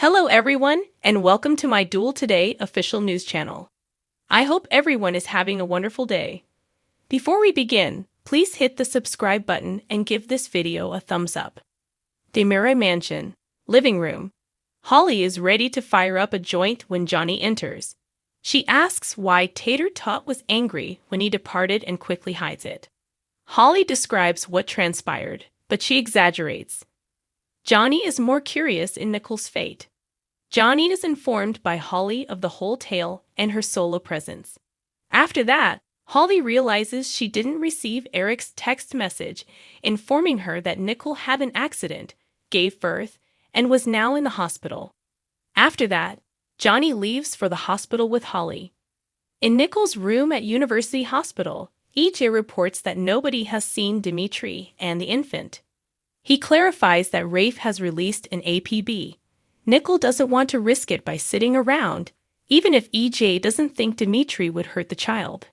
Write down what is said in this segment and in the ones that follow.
Hello everyone, and welcome to my Duel Today official news channel. I hope everyone is having a wonderful day. Before we begin, please hit the subscribe button and give this video a thumbs up. Demira Mansion, living room. Holly is ready to fire up a joint when Johnny enters. She asks why Tater Tot was angry when he departed and quickly hides it. Holly describes what transpired, but she exaggerates. Johnny is more curious in Nicole's fate. Johnny is informed by Holly of the whole tale and her solo presence. After that, Holly realizes she didn't receive Eric's text message informing her that Nicole had an accident, gave birth, and was now in the hospital. After that, Johnny leaves for the hospital with Holly. In Nicole's room at University Hospital, EJ reports that nobody has seen Dimitri and the infant. He clarifies that Rafe has released an APB. Nicole doesn't want to risk it by sitting around, even if EJ doesn't think Dimitri would hurt the child.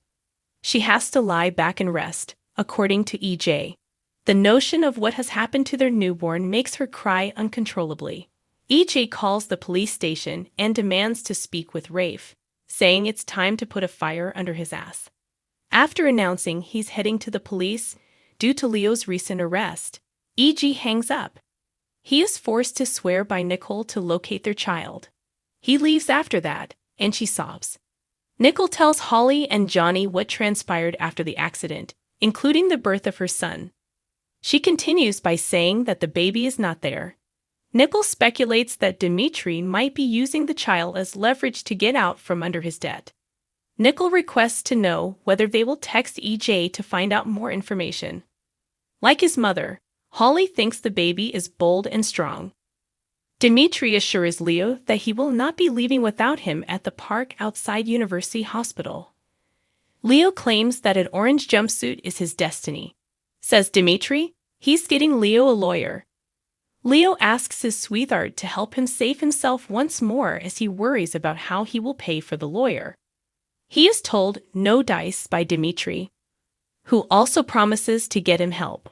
She has to lie back and rest, according to EJ. The notion of what has happened to their newborn makes her cry uncontrollably. EJ calls the police station and demands to speak with Rafe, saying it's time to put a fire under his ass. After announcing he's heading to the police due to Leo's recent arrest, EJ hangs up. He is forced to swear by Nicole to locate their child. He leaves after that, and she sobs. Nicole tells Holly and Johnny what transpired after the accident, including the birth of her son. She continues by saying that the baby is not there. Nicole speculates that Dimitri might be using the child as leverage to get out from under his debt. Nicole requests to know whether they will text EJ to find out more information. Like his mother, Holly thinks the baby is bold and strong. Dimitri assures Leo that he will not be leaving without him at the park outside University Hospital. Leo claims that an orange jumpsuit is his destiny. Says Dimitri, he's getting Leo a lawyer. Leo asks his sweetheart to help him save himself once more as he worries about how he will pay for the lawyer. He is told no dice by Dimitri, who also promises to get him help.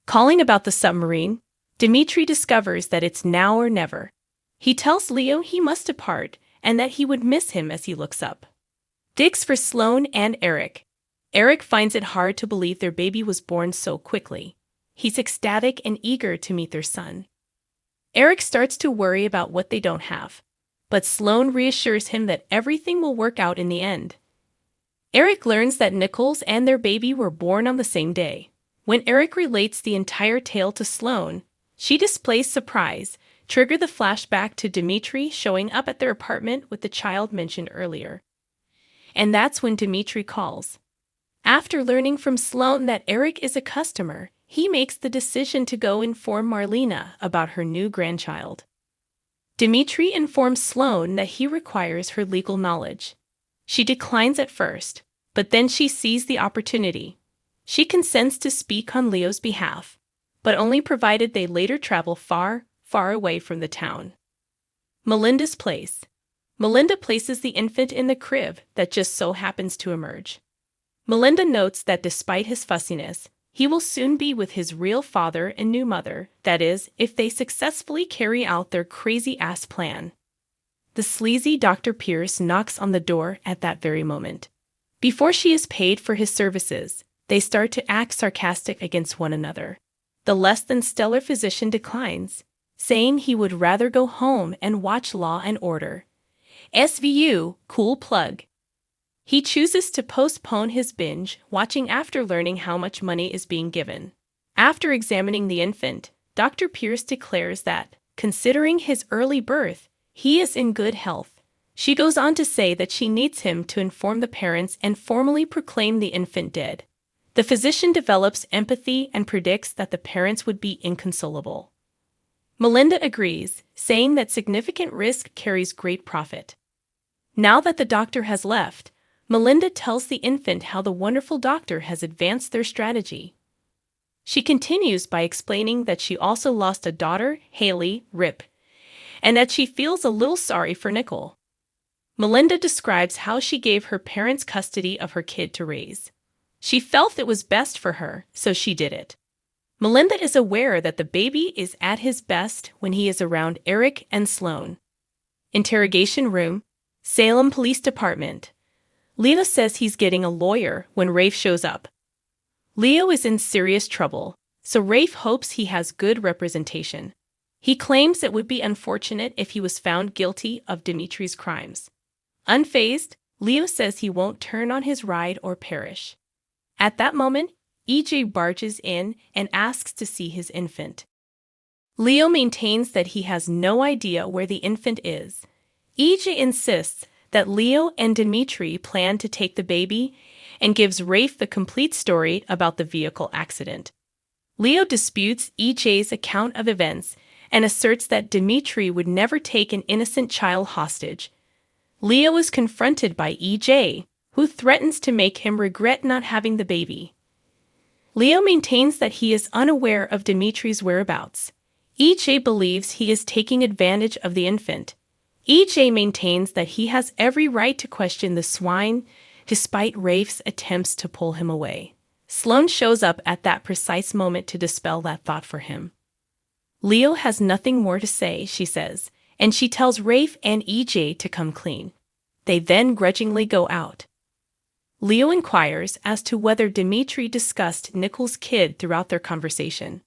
Calling about the submarine, Dimitri discovers that it's now or never. He tells Leo he must depart and that he would miss him as he looks up. Digs for Sloane and Eric. Eric finds it hard to believe their baby was born so quickly. He's ecstatic and eager to meet their son. Eric starts to worry about what they don't have, but Sloane reassures him that everything will work out in the end. Eric learns that Nicole's and their baby were born on the same day. When Eric relates the entire tale to Sloane, she displays surprise, trigger the flashback to Dimitri showing up at their apartment with the child mentioned earlier. And that's when Dimitri calls. After learning from Sloane that Eric is a customer, he makes the decision to go inform Marlena about her new grandchild. Dimitri informs Sloane that he requires her legal knowledge. She declines at first, but then she sees the opportunity. She consents to speak on Leo's behalf, but only provided they later travel far, far away from the town. Melinda's place. Melinda places the infant in the crib that just so happens to emerge. Melinda notes that despite his fussiness, he will soon be with his real father and new mother, that is, if they successfully carry out their crazy-ass plan. The sleazy Dr. Pierce knocks on the door at that very moment. Before she is paid for his services, they start to act sarcastic against one another. The less-than-stellar physician declines, saying he would rather go home and watch Law and Order. SVU, cool plug. He chooses to postpone his binge watching after learning how much money is being given. After examining the infant, Dr. Pierce declares that, considering his early birth, he is in good health. She goes on to say that she needs him to inform the parents and formally proclaim the infant dead. The physician develops empathy and predicts that the parents would be inconsolable. Melinda agrees, saying that significant risk carries great profit. Now that the doctor has left, Melinda tells the infant how the wonderful doctor has advanced their strategy. She continues by explaining that she also lost a daughter, Haley, RIP, and that she feels a little sorry for Nicole. Melinda describes how she gave her parents custody of her kid to raise. She felt it was best for her, so she did it. Melinda is aware that the baby is at his best when he is around Eric and Sloane. Interrogation room, Salem Police Department. Leo says he's getting a lawyer when Rafe shows up. Leo is in serious trouble, so Rafe hopes he has good representation. He claims it would be unfortunate if he was found guilty of Dimitri's crimes. Unfazed, Leo says he won't turn on his ride or perish. At that moment, EJ barges in and asks to see his infant. Leo maintains that he has no idea where the infant is. EJ insists that Leo and Dimitri plan to take the baby and gives Rafe the complete story about the vehicle accident. Leo disputes EJ's account of events and asserts that Dimitri would never take an innocent child hostage. Leo is confronted by EJ, who threatens to make him regret not having the baby. Leo maintains that he is unaware of Dimitri's whereabouts. EJ believes he is taking advantage of the infant. EJ maintains that he has every right to question the swine, despite Rafe's attempts to pull him away. Sloane shows up at that precise moment to dispel that thought for him. Leo has nothing more to say, she says, and she tells Rafe and EJ to come clean. They then grudgingly go out. Leo inquires as to whether Dimitri discussed Nicole's kid throughout their conversation.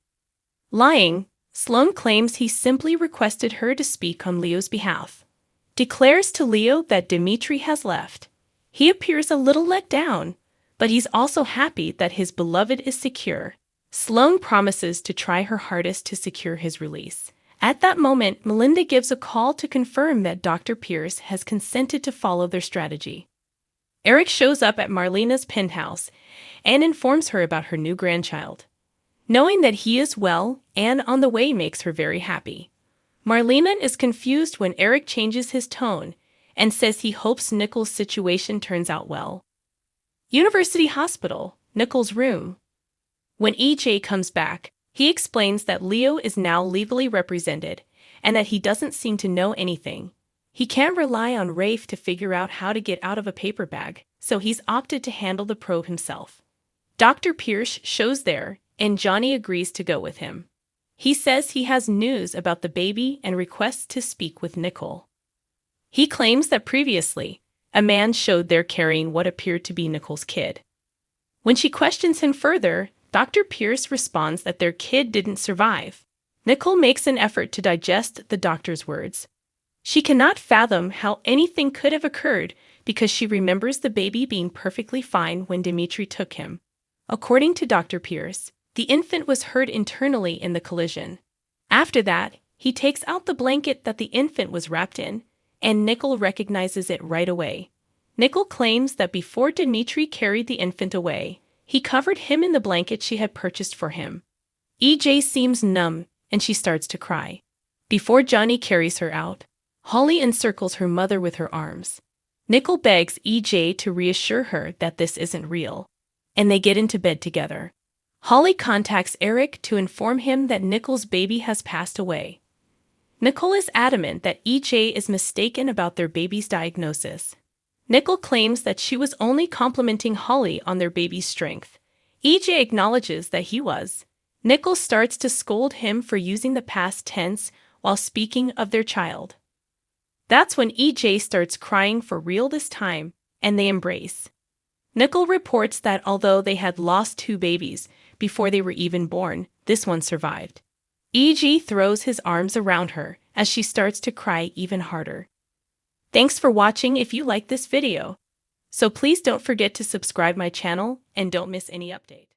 Lying, Sloane claims he simply requested her to speak on Leo's behalf. Declares to Leo that Dimitri has left. He appears a little let down, but he's also happy that his beloved is secure. Sloane promises to try her hardest to secure his release. At that moment, Melinda gives a call to confirm that Dr. Pierce has consented to follow their strategy. Eric shows up at Marlena's penthouse and informs her about her new grandchild. Knowing that he is well and on the way makes her very happy. Marlena is confused when Eric changes his tone and says he hopes Nicole's situation turns out well. University Hospital, Nicole's room. When EJ comes back, he explains that Leo is now legally represented and that he doesn't seem to know anything. He can't rely on Rafe to figure out how to get out of a paper bag, so he's opted to handle the probe himself. Dr. Pierce shows there, and Johnny agrees to go with him. He says he has news about the baby and requests to speak with Nicole. He claims that previously, a man showed there carrying what appeared to be Nicole's kid. When she questions him further, Dr. Pierce responds that their kid didn't survive. Nicole makes an effort to digest the doctor's words. She cannot fathom how anything could have occurred because she remembers the baby being perfectly fine when Dimitri took him. According to Dr. Pierce, the infant was hurt internally in the collision. After that, he takes out the blanket that the infant was wrapped in, and Nicole recognizes it right away. Nicole claims that before Dimitri carried the infant away, he covered him in the blanket she had purchased for him. EJ seems numb, and she starts to cry. Before Johnny carries her out, Holly encircles her mother with her arms. Nicole begs EJ to reassure her that this isn't real, and they get into bed together. Holly contacts Eric to inform him that Nicole's baby has passed away. Nicole is adamant that EJ is mistaken about their baby's diagnosis. Nicole claims that she was only complimenting Holly on their baby's strength. EJ acknowledges that he was. Nicole starts to scold him for using the past tense while speaking of their child. That's when EJ starts crying for real this time, and they embrace. Nicole reports that although they had lost 2 babies before they were even born, this one survived. EJ throws his arms around her as she starts to cry even harder. Thanks for watching if you like this video. So please don't forget to subscribe my channel and don't miss any updates.